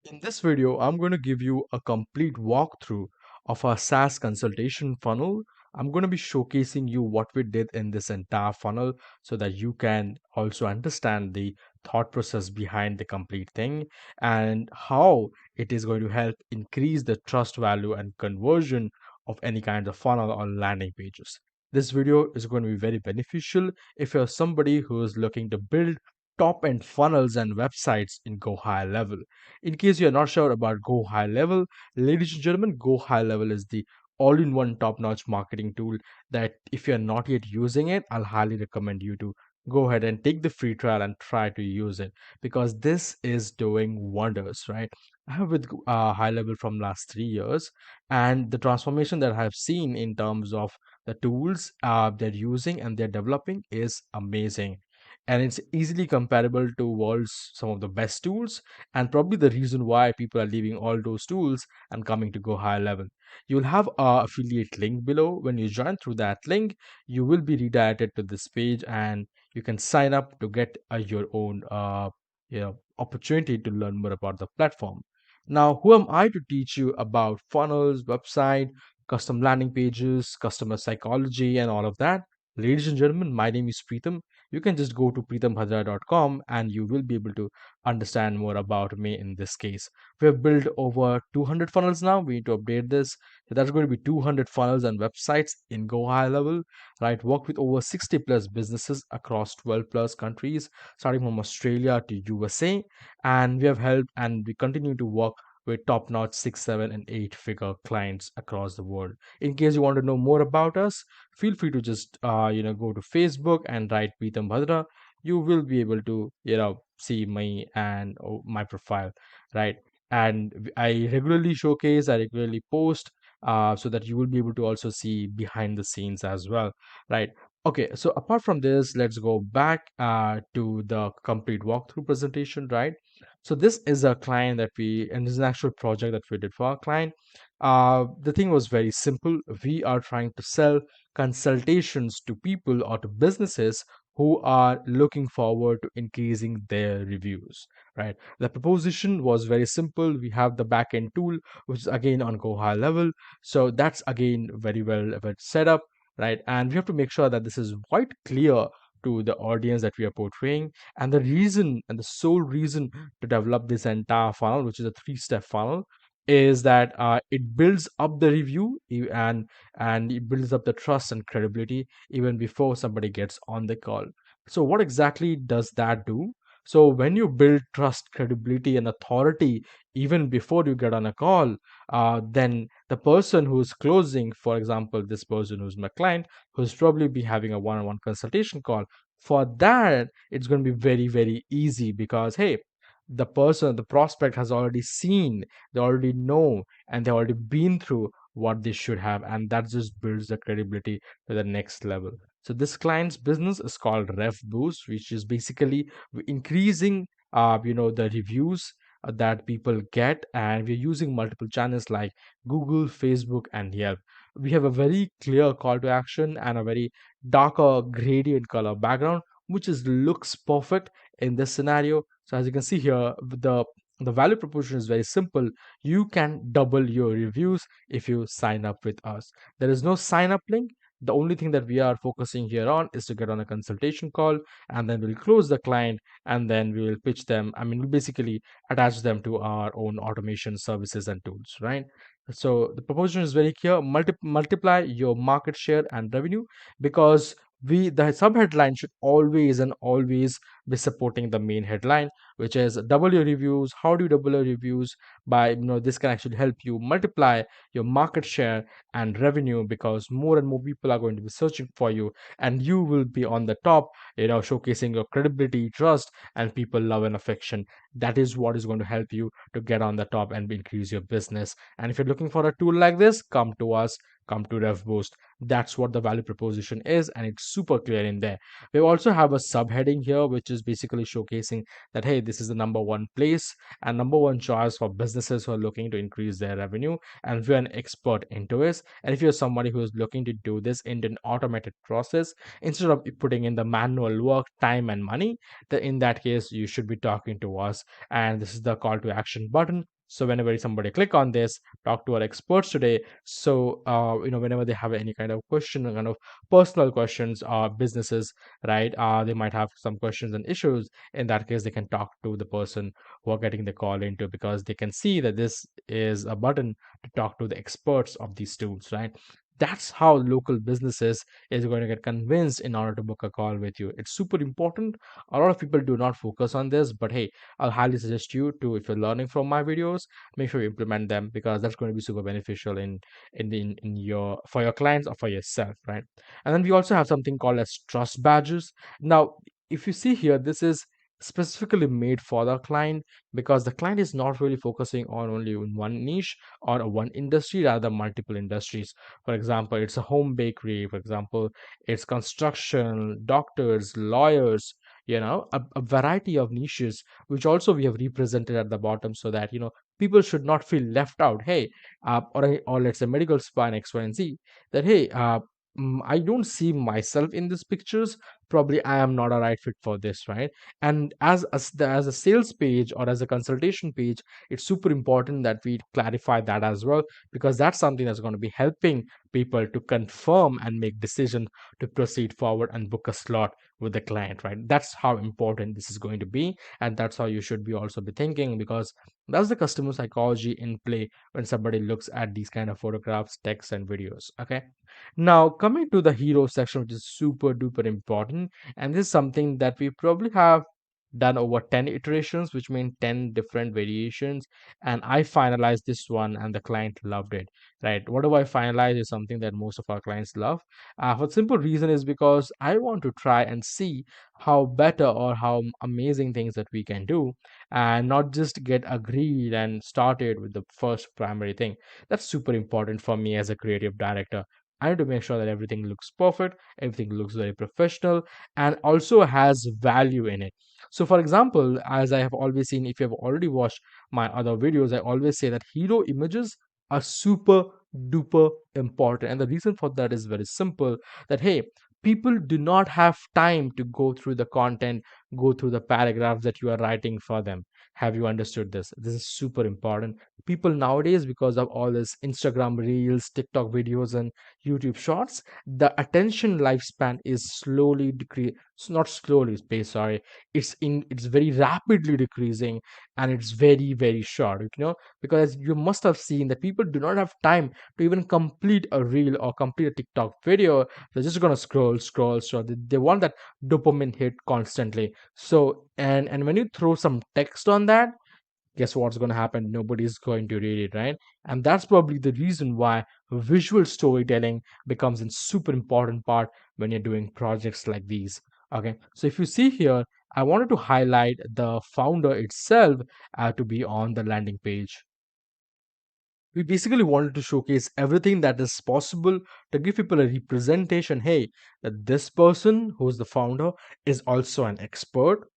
In this video, I'm going to give you a complete walkthrough of our SaaS consultation funnel. I'm going to be showcasing you what we did in this entire funnel so that you can also understand the thought process behind the complete thing and how it is going to help increase the trust value and conversion of any kind of funnel on landing pages. This video is going to be very beneficial if you're somebody who is looking to build top end funnels and websites in GoHighLevel. In case you're not sure about GoHighLevel, ladies and gentlemen, GoHighLevel is the all-in-one top-notch marketing tool that if you're not yet using it, I'll highly recommend you to go ahead and take the free trial and try to use it because this is doing wonders, right? I have with High Level from last 3 years, and the transformation that I've seen in terms of the tools they're using and they're developing is amazing, and it's easily comparable to world's some of the best tools, and probably the reason why people are leaving all those tools and coming to GoHighLevel. You'll have a affiliate link below. When you join through that link, you will be redirected to this page and you can sign up to get your own opportunity to learn more about the platform. Now, who am I to teach you about funnels, website, custom landing pages, customer psychology, and all of that? Ladies and gentlemen, my name is Pritam. You can just go to pritamBhadra.com and you will be able to understand more about me in this case. We have built over 200 funnels now. We need to update this. So that's going to be 200 funnels and websites in GoHighLevel, right? Work with over 60 plus businesses across 12 plus countries, starting from Australia to USA. And we have helped and we continue to work with top notch 6, 7, and 8 figure clients across the world. In case you want to know more about us, feel free to just go to Facebook and write Pritam Bhadra. You will be able to see me and my profile, right? And I regularly showcase, I regularly post, so that you will be able to also see behind the scenes as well, right? Okay, so apart from this, let's go back to the complete walkthrough presentation, right? So this is a client that and this is an actual project that we did for our client. The thing was very simple. We are trying to sell consultations to people or to businesses who are looking forward to increasing their reviews, right? The proposition was very simple. We have the backend tool, which is again on GoHighLevel. So that's again very well set up, right? And we have to make sure that this is quite clear to the audience that we are portraying. And the reason and the sole reason to develop this entire funnel, which is a three-step funnel, is that it builds up the review and it builds up the trust and credibility even before somebody gets on the call. So what exactly does that do? So when you build trust, credibility, and authority even before you get on a call, then the person who's closing, for example, this person who's my client, who's probably be having a one-on-one consultation call, for that it's going to be very, very easy because hey, the prospect has already seen, they already know, and they already been through what they should have, and that just builds the credibility to the next level. So this client's business is called Reboost, which is basically increasing the reviews that people get, and we're using multiple channels like Google, Facebook, and Yelp. We have a very clear call to action and a very darker gradient color background, which is looks perfect in this scenario. So as you can see here, the value proposition is very simple. You can double your reviews if you sign up with us. There is no sign up link. The only thing that we are focusing here on is to get on a consultation call, and then we'll close the client, and then we will pitch them. I mean, we'll basically attach them to our own automation services and tools, right? So the proposition is very clear. Multiply your market share and revenue, because the subheadline should always and always be supporting the main headline, which is double your reviews. How do you double your reviews? By this can actually help you multiply your market share and revenue, because more and more people are going to be searching for you, and you will be on the top, showcasing your credibility, trust, and people love and affection. That is what is going to help you to get on the top and increase your business. And if you're looking for a tool like this, come to us. come to Reboost. That's what the value proposition is, and it's super clear in there. We also have a subheading here, which is basically showcasing that, hey, this is the number one place and number one choice for businesses who are looking to increase their revenue. And if you're an expert into it, and if you're somebody who is looking to do this in an automated process instead of putting in the manual work, time, and money, then in that case, you should be talking to us. And this is the call to action button. So whenever somebody click on this, talk to our experts today. So whenever they have any kind of question, kind of personal questions or businesses, right? They might have some questions and issues. In that case, they can talk to the person who are getting the call into, because they can see that this is a button to talk to the experts of these tools, right? That's how local businesses is going to get convinced in order to book a call with you. It's super important. A lot of people do not focus on this, but hey, I'll highly suggest you to, if you're learning from my videos, make sure you implement them, because that's going to be super beneficial in your, for your clients or for yourself, right? And then we also have something called as trust badges. Now, if you see here, this is specifically made for the client, because the client is not really focusing on only in one niche or one industry, rather multiple industries. For example, it's a home bakery. For example, it's construction, doctors, lawyers, a variety of niches, which also we have represented at the bottom, so that people should not feel left out. Hey, or let's say medical spa and X, Y, and Z, that hey, I don't see myself in these pictures. Probably I am not a right fit for this, right? And as a sales page or as a consultation page, it's super important that we clarify that as well, because that's something that's going to be helping people to confirm and make decision to proceed forward and book a slot with the client, right? That's how important this is going to be, and that's how you should be also be thinking, because that's the customer psychology in play when somebody looks at these kind of photographs, texts, and videos. Okay, now coming to the hero section, which is super duper important, and this is something that we probably have done over 10 iterations, which mean 10 different variations. And I finalized this one and the client loved it, right? Whatever I finalize is something that most of our clients love. For the simple reason is because I want to try and see how better or how amazing things that we can do, and not just get agreed and started with the first primary thing. That's super important for me as a creative director. I need to make sure that everything looks perfect, everything looks very professional, and also has value in it. So, for example, as I have always seen, if you have already watched my other videos, I always say that hero images are super duper important. And the reason for that is very simple, that hey, people do not have time to go through the content, go through the paragraphs that you are writing for them. Have you understood this? This is super important. People nowadays, because of all this Instagram reels, TikTok videos, and YouTube shorts, the attention lifespan is slowly decrease. Not slowly, space. Sorry, it's very rapidly decreasing, and it's very very short. Because you must have seen that people do not have time to even complete a reel or complete a TikTok video. They're just gonna scroll, scroll, scroll. They want that dopamine hit constantly. So and when you throw some text on that, guess what's going to happen? Nobody's going to read it, right? And that's probably the reason why visual storytelling becomes a super important part when you're doing projects like these. Okay, so if you see here, I wanted to highlight the founder itself to be on the landing page. We basically wanted to showcase everything that is possible to give people a representation. Hey, that this person who's the founder is also an expert.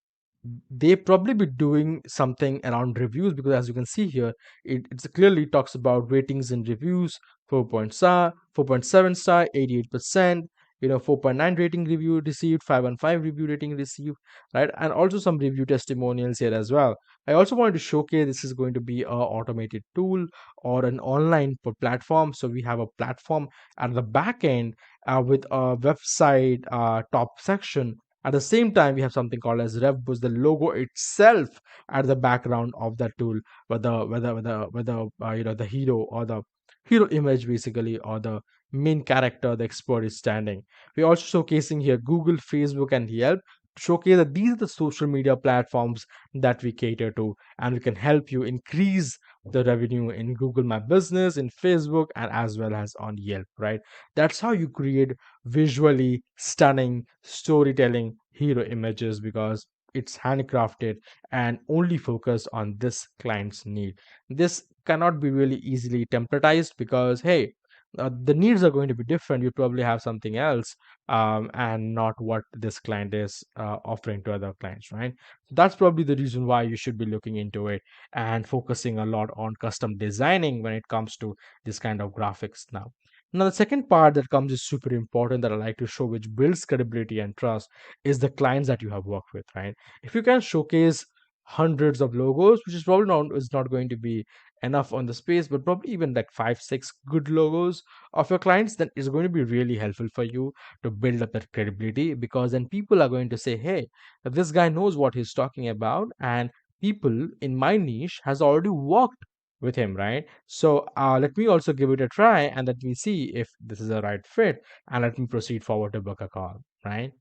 They probably be doing something around reviews, because as you can see here, it clearly talks about ratings and reviews. 4.7 star, 88%, 4.9 rating review received, 5.5 review rating received, right? And also some review testimonials here as well. I also wanted to showcase this is going to be a automated tool or an online platform. So we have a platform at the back end with a website top section. At the same time, we have something called as Reboost, the logo itself at the background of that tool, whether the hero or the hero image basically, or the main character the expert is standing. We're also showcasing here Google, Facebook, and Yelp to showcase that these are the social media platforms that we cater to, and we can help you increase the revenue in Google My Business, in Facebook, and as well as on Yelp, right? That's how you create visually stunning storytelling hero images, because it's handcrafted and only focused on this client's need. This cannot be really easily templatized, because hey, the needs are going to be different. You probably have something else, and not what this client is offering to other clients, right? That's probably the reason why you should be looking into it and focusing a lot on custom designing when it comes to this kind of graphics now. Now, the second part that comes is super important that I like to show, which builds credibility and trust, is the clients that you have worked with, right? If you can showcase hundreds of logos, which is probably not is not going to be enough on the space, but probably even like five, six good logos of your clients, then it's going to be really helpful for you to build up that credibility, because then people are going to say, hey, this guy knows what he's talking about, and people in my niche has already worked with him, right? So let me also give it a try and let me see if this is a right fit, and let me proceed forward to book a call, right?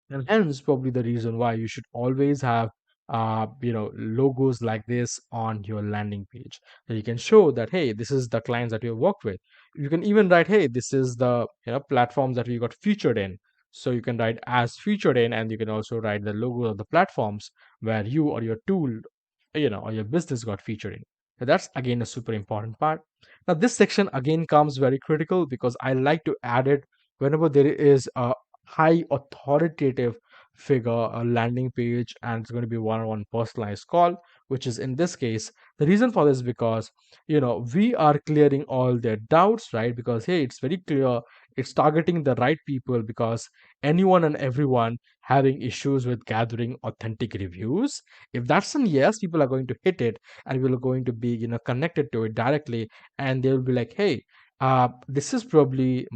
And hence probably the reason why you should always have logos like this on your landing page, so you can show that, hey, this is the clients that you work with. You can even write, hey, this is the platforms that we got featured in. So you can write as featured in, and you can also write the logo of the platforms where you or your tool, or your business got featured in. So that's again a super important part. Now this section again comes very critical, because I like to add it whenever there is a high authoritative figure, a landing page, and it's going to be one-on-one personalized call, which is in this case. The reason for this, because we are clearing all their doubts, right? Because hey, it's very clear, it's targeting the right people, because anyone and everyone having issues with gathering authentic reviews, if that's a yes, people are going to hit it, and we're going to be connected to it directly, and they'll be like, hey, this is probably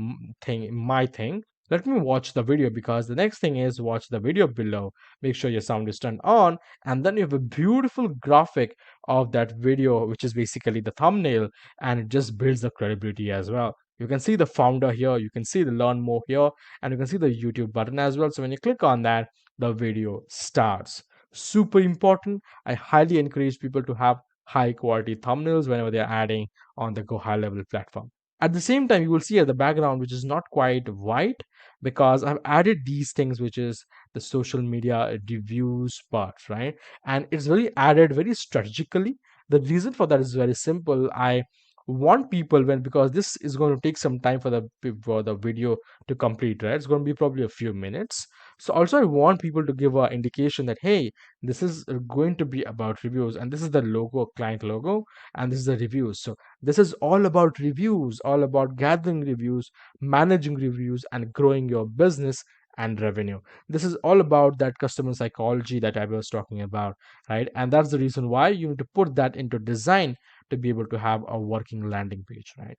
my thing. Let me watch the video, because the next thing is watch the video below. Make sure your sound is turned on, and then you have a beautiful graphic of that video, which is basically the thumbnail, and it just builds the credibility as well. You can see the founder here, you can see the learn more here, and you can see the YouTube button as well. So when you click on that, the video starts. Super important. I highly encourage people to have high quality thumbnails whenever they're adding on the GoHighLevel platform. At the same time, you will see at the background, which is not quite white, because I've added these things, which is the social media reviews part, right? And it's very added very strategically. The reason for that is very simple. I want people, when, because this is going to take some time for the video to complete, right? It's going to be probably a few minutes. So also I want people to give an indication that, hey, this is going to be about reviews, and this is the logo, client logo, and this is the reviews. So this is all about reviews, all about gathering reviews, managing reviews, and growing your business and revenue. This is all about that customer psychology that I was talking about, right? And that's the reason why you need to put that into design to be able to have a working landing page, right?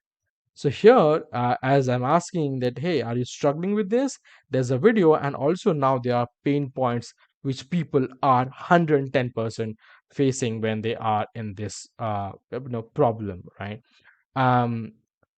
So here, as I'm asking that, hey, are you struggling with this? There's a video, and also now there are pain points which people are 110% facing when they are in this problem, right? um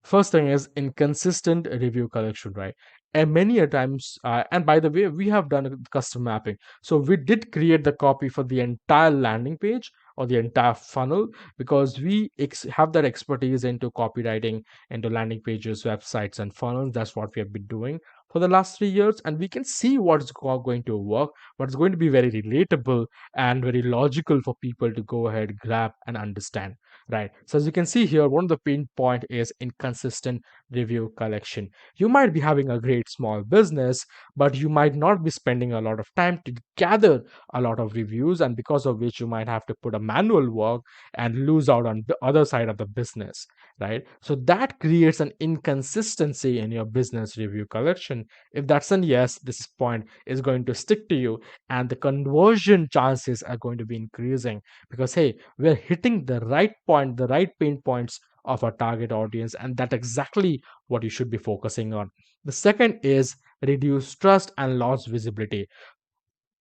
First thing is inconsistent review collection, right? And many a times, and by the way, we have done a custom mapping, so we did create the copy for the entire landing page or the entire funnel, because we have that expertise into copywriting, into landing pages, websites, and funnels. That's what we have been doing for the last 3 years, and we can see what's going to work, what's going to be very relatable and very logical for people to go ahead, grab, and understand, right? So as you can see here, one of the pain point is inconsistent review collection. You might be having a great small business, but you might not be spending a lot of time to gather a lot of reviews, and because of which you might have to put a manual work and lose out on the other side of the business, right? So that creates an inconsistency in your business review collection. If that's a yes, this point is going to stick to you, and the conversion chances are going to be increasing, because hey, we're hitting the right point, the right pain points of our target audience, and that's exactly what you should be focusing on. The second is reduce trust and loss visibility.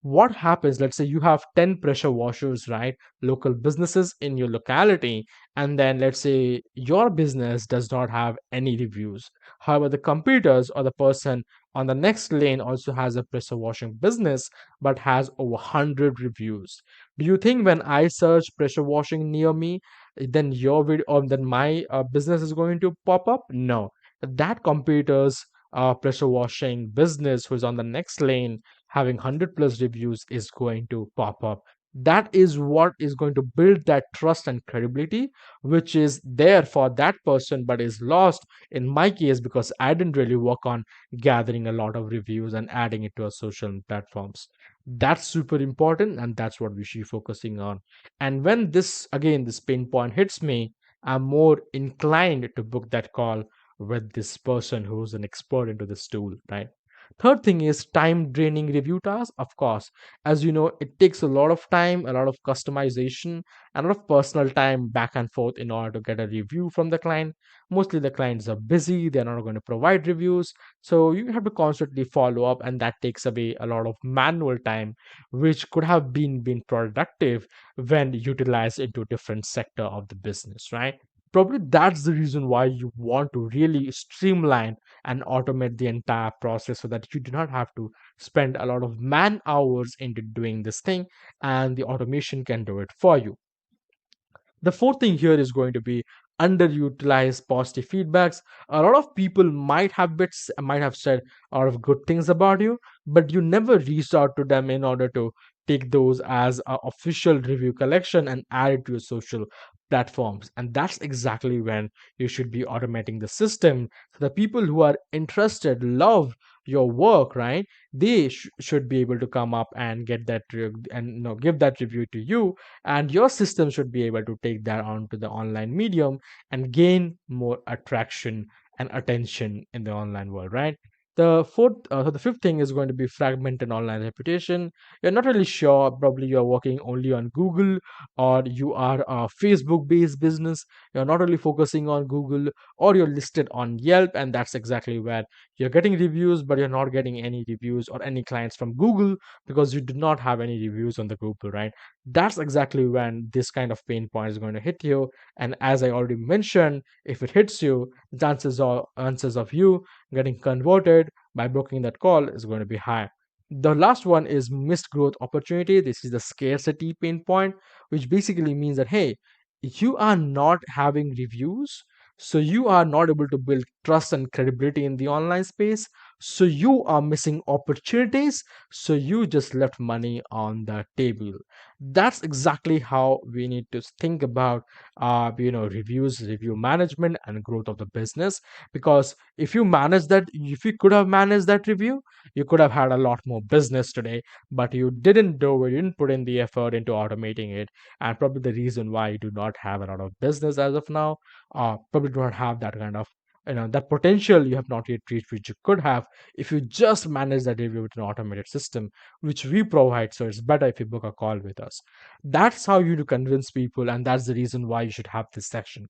What happens, let's say you have 10 pressure washers, right, local businesses in your locality, and then let's say your business does not have any reviews. However, the competitors or the person on the next lane also has a pressure washing business but has over 100 reviews. Do you think when I search pressure washing near me, then your video or then my business is going to pop up? No, that competitors pressure washing business who's on the next lane having 100 plus reviews is going to pop up. That is what is going to build that trust and credibility, which is there for that person but is lost in my case because I didn't really work on gathering a lot of reviews and adding it to our social platforms. That's super important, and that's what we should be focusing on. And when this again this pain point hits me, I'm more inclined to book that call with this person who's an expert into this tool, right? Third thing is time draining review tasks. Of course, as you know, it takes a lot of time, a lot of customization, and a lot of personal time back and forth in order to get a review from the client. Mostly the clients are busy, they're not going to provide reviews. So you have to constantly follow up, and that takes away a lot of manual time, which could have been productive when utilized into a different sector of the business, right? Probably that's the reason why you want to really streamline and automate the entire process so that you do not have to spend a lot of man hours into doing this thing, and the automation can do it for you. The fourth thing here is going to be underutilized positive feedbacks. A lot of people might have said a lot of good things about you, but you never reached out to them in order to take those as an official review collection and add it to your social platforms. And that's exactly when you should be automating the system, so the people who are interested, love your work, right? They should be able to come up and get that and give that review to you, and your system should be able to take that onto the online medium and gain more attraction and attention in the online world, right? The fifth thing is going to be fragmented online reputation. You're not really sure, probably you're working only on Google, or you are a Facebook based business, you're not really focusing on Google, or you're listed on Yelp, and that's exactly where you're getting reviews but you're not getting any reviews or any clients from Google because you do not have any reviews on the Google, right? That's exactly when this kind of pain point is going to hit you. And as I already mentioned, if it hits you, the chances of you getting converted by booking that call is going to be high. The last one is missed growth opportunity. This is the scarcity pain point, which basically means that, hey, you are not having reviews, so you are not able to build trust and credibility in the online space, so you are missing opportunities, so you just left money on the table. That's exactly how we need to think about reviews, review management, and growth of the business. Because if you could have managed that review, you could have had a lot more business today, but you didn't do it, you didn't put in the effort into automating it. And probably the reason why you do not have a lot of business as of now, probably do not have that kind of that potential you have not yet reached, which you could have if you just manage that review with an automated system, which we provide. So it's better if you book a call with us. That's how you to convince people, and that's the reason why you should have this section.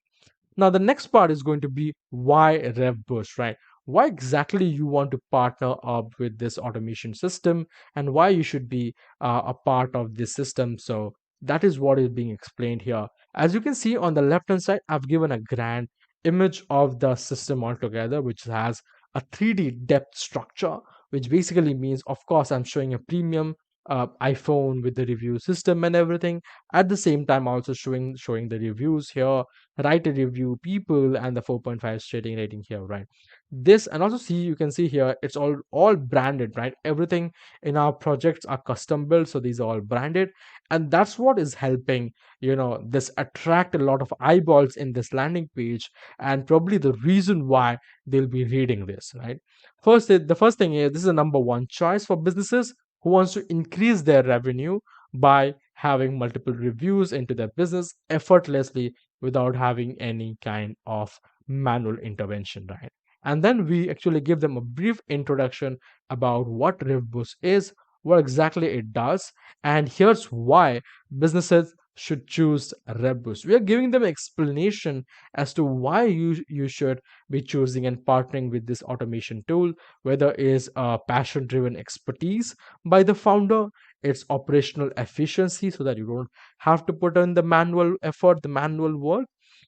Now, the next part is going to be why Reboost, right? Why exactly you want to partner up with this automation system, and why you should be a part of this system. So that is what is being explained here. As you can see on the left hand side, I've given a grand image of the system altogether, which has a 3D depth structure, which basically means, of course, I'm showing a premium iPhone with the review system and everything. At the same time, also showing the reviews here, write a review people, and the 4.5 rating here, right? This, and also see, you can see here it's all branded, right? Everything in our projects are custom built, so these are all branded, and that's what is helping this attract a lot of eyeballs in this landing page, and probably the reason why they'll be reading this, right? The first thing is, this is a number one choice for businesses who wants to increase their revenue by having multiple reviews into their business effortlessly without having any kind of manual intervention, right? And then we actually give them a brief introduction about what Reboost is, what exactly it does, and here's why businesses should choose Reboost. We are giving them explanation as to why you should be choosing and partnering with this automation tool, whether it is a passion driven expertise by the founder, it's operational efficiency so that you don't have to put in the manual effort, the manual work,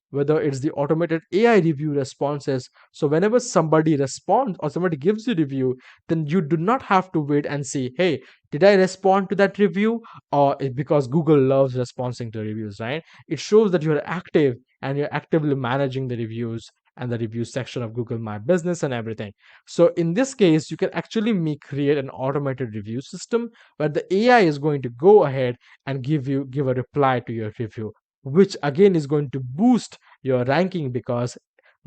whether it's the automated AI review responses. So whenever somebody responds or somebody gives you review, then you do not have to wait and say, hey, did I respond to that review? Or because Google loves responding to reviews, right? It shows that you're active and you're actively managing the reviews, and the review section of Google My Business and everything. So in this case, you can actually create an automated review system where the AI is going to go ahead and give a reply to your review, which again is going to boost your ranking because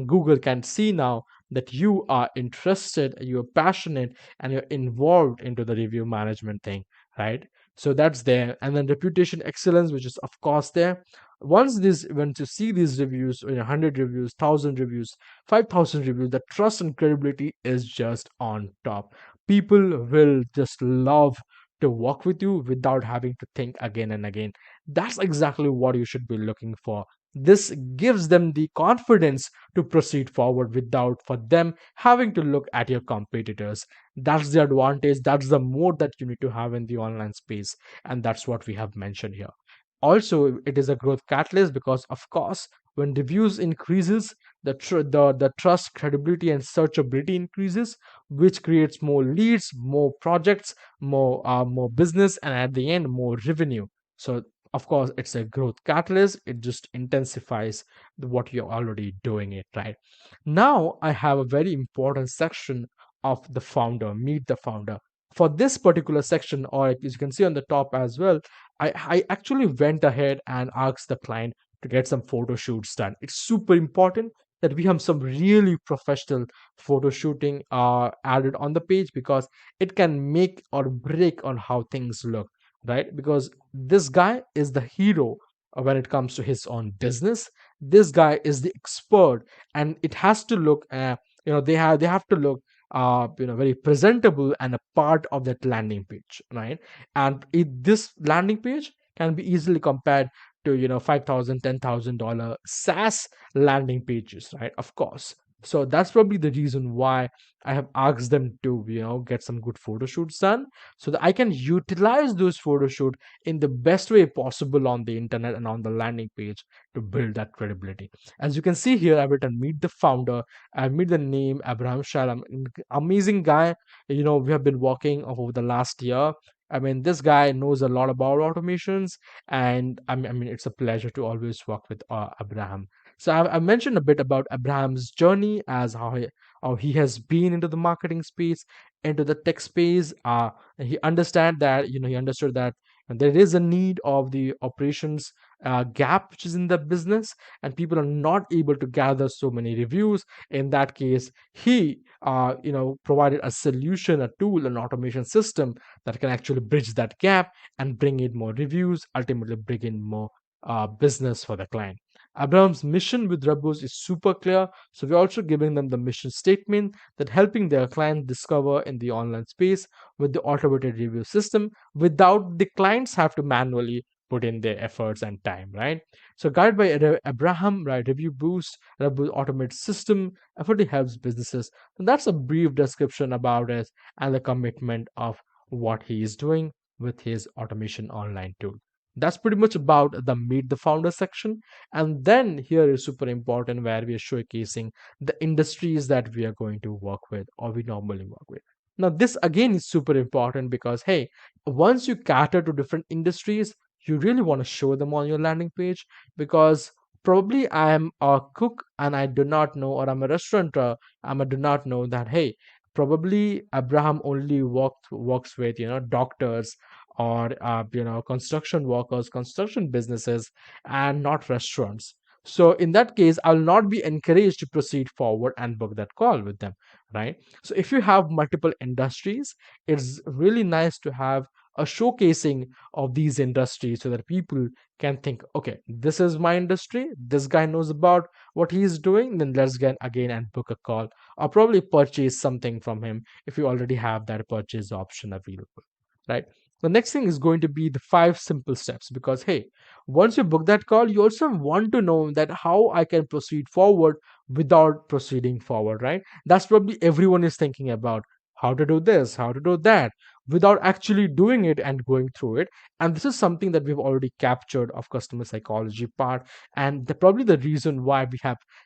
Google can see now that you are interested, you're passionate, and you're involved into the review management thing, right? So that's there. And then reputation excellence, which is of course there. Once you see these reviews, 100 reviews, 1,000 reviews, 5,000 reviews, the trust and credibility is just on top. People will just love to work with you without having to think again and again. That's exactly what you should be looking for. This gives them the confidence to proceed forward without for them having to look at your competitors. That's the advantage, that's the mode that you need to have in the online space, and that's what we have mentioned here. Also, it is a growth catalyst because of course when reviews increases, the trust, credibility, and searchability increases, which creates more leads, more projects, more business, and at the end more revenue. So of course it's a growth catalyst, it just intensifies what you're already doing it, right? Now I have a very important section of the founder, meet the founder. For this particular section, or as you can see on the top as well, I actually went ahead and asked the client to get some photo shoots done. It's super important that we have some really professional photo shooting added on the page because it can make or break on how things look, right? Because this guy is the hero when it comes to his own business. This guy is the expert, and it has to look, they have to look, very presentable and a part of that landing page, right? And this landing page can be easily compared to 5,000, $10,000 SaaS landing pages, right? Of course. So that's probably the reason why I have asked them to get some good photo shoots done so that I can utilize those photo shoot in the best way possible on the internet and on the landing page to build that credibility. As you can see here, I've written meet the founder. I meet the name Abraham Shalam, amazing guy. We have been working over the last year. I mean, this guy knows a lot about automations, and I mean, it's a pleasure to always work with Abraham. So I mentioned a bit about Abraham's journey as how he has been into the marketing space, into the tech space. He understood that there is a need of the operations gap which is in the business, and people are not able to gather so many reviews. In that case, he provided a solution, a tool, an automation system that can actually bridge that gap and bring in more reviews, ultimately bring in more business for the client. Abraham's mission with Reboost is super clear, so we're also giving them the mission statement that helping their client discover in the online space with the automated review system without the clients have to manually put in their efforts and time, right? So guided by Abraham, right, Review Boost, Reboost automated system, effectively helps businesses. And that's a brief description about it and the commitment of what he is doing with his automation online tool. That's pretty much about the meet the founder section. And then here is super important where we are showcasing the industries that we are going to work with or we normally work with. Now, this again is super important because, hey, once you cater to different industries, you really want to show them on your landing page because probably I am a cook and I do not know, or I'm a restaurateur, I do not know that, hey, probably Abraham only works with doctors or construction workers, construction businesses, and not restaurants. So in that case, I'll not be encouraged to proceed forward and book that call with them, right? So if you have multiple industries, it's really nice to have a showcasing of these industries so that people can think, okay, this is my industry, this guy knows about what he's doing, then let's get again and book a call or probably purchase something from him if you already have that purchase option available, right? The next thing is going to be the 5 simple steps because, hey, once you book that call, you also want to know that how I can proceed forward without proceeding forward, right? That's probably everyone is thinking about how to do this, how to do that without actually doing it and going through it. And this is something that we've already captured of customer psychology part, and probably the reason why we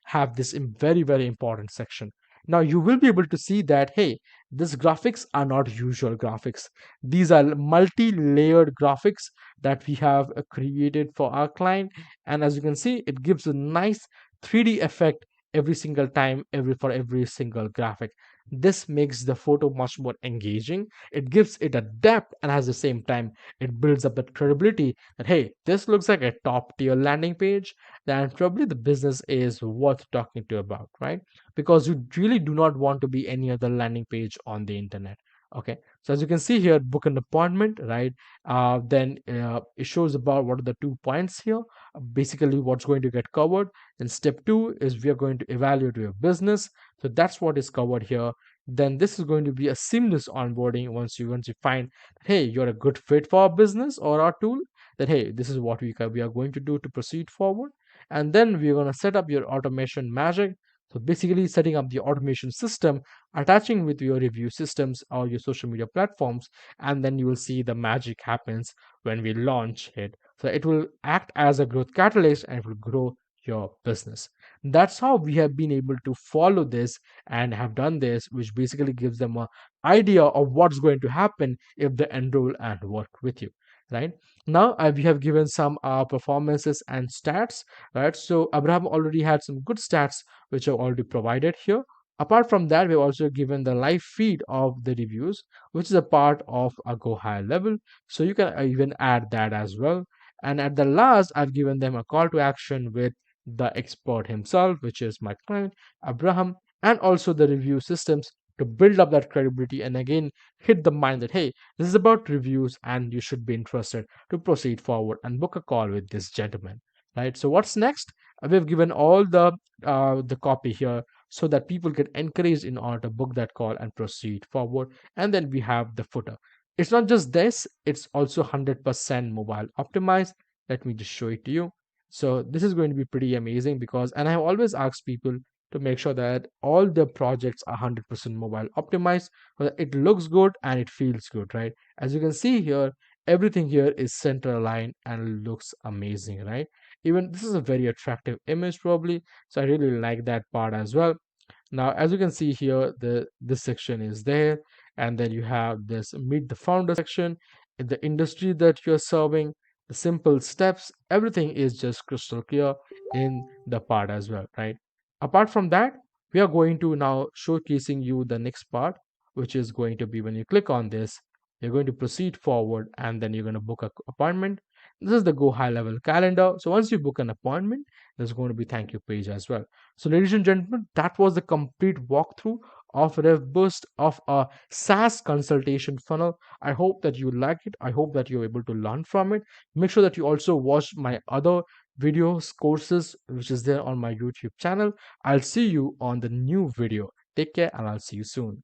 have this in very, very important section. Now you will be able to see that, hey, these graphics are not usual graphics. These are multi-layered graphics that we have created for our client. And as you can see, it gives a nice 3D effect every single time, for every single graphic. This makes the photo much more engaging. It gives it a depth, and at the same time, it builds up that credibility that hey, this looks like a top tier landing page, then probably the business is worth talking to about, right? Because you really do not want to be any other landing page on the internet. Okay, so as you can see here, book an appointment, right? Then it shows about what are the 2 points here, basically what's going to get covered. Then step 2 is we are going to evaluate your business, so that's what is covered here. Then this is going to be a seamless onboarding. Once you find, hey, you're a good fit for our business or our tool, that hey, this is what we are going to do to proceed forward. And then we're going to set up your automation magic. So basically setting up the automation system, attaching with your review systems or your social media platforms, and then you will see the magic happens when we launch it. So it will act as a growth catalyst and it will grow your business. That's how we have been able to follow this and have done this, which basically gives them an idea of what's going to happen if they enroll and work with you, right? Now we have given some performances and stats, right? So Abraham already had some good stats which are already provided here. Apart from that, we've also given the live feed of the reviews, which is a part of a GoHighLevel. So you can even add that as well. And at the last, I've given them a call to action with the expert himself, which is my client, Abraham, and also the review systems to build up that credibility and again hit the mind that, hey, this is about reviews and you should be interested to proceed forward and book a call with this gentleman, right? So what's next? We've given all the copy here so that people get encouraged in order to book that call and proceed forward. And then we have the footer. It's not just this, it's also 100% mobile optimized. Let me just show it to you. So this is going to be pretty amazing because, and I have always asked people to make sure that all the projects are 100% mobile optimized so that it looks good and it feels good, right? As you can see here, everything here is center aligned and looks amazing, right? Even this is a very attractive image probably, so I really like that part as well. Now as you can see here, this section is there, and then you have this meet the founder section, in the industry that you're serving, the simple steps, everything is just crystal clear in the part as well, right? Apart from that, we are going to now showcasing you the next part, which is going to be when you click on this, you're going to proceed forward and then you're going to book an appointment. This is the GoHighLevel calendar. So once you book an appointment, there's going to be thank you page as well. So ladies and gentlemen, that was the complete walkthrough of Reboost of a SaaS consultation funnel. I hope that you like it. I hope that you're able to learn from it. Make sure that you also watch my other videos, courses, which is there on my YouTube channel. I'll see you on the new video. Take care and I'll see you soon.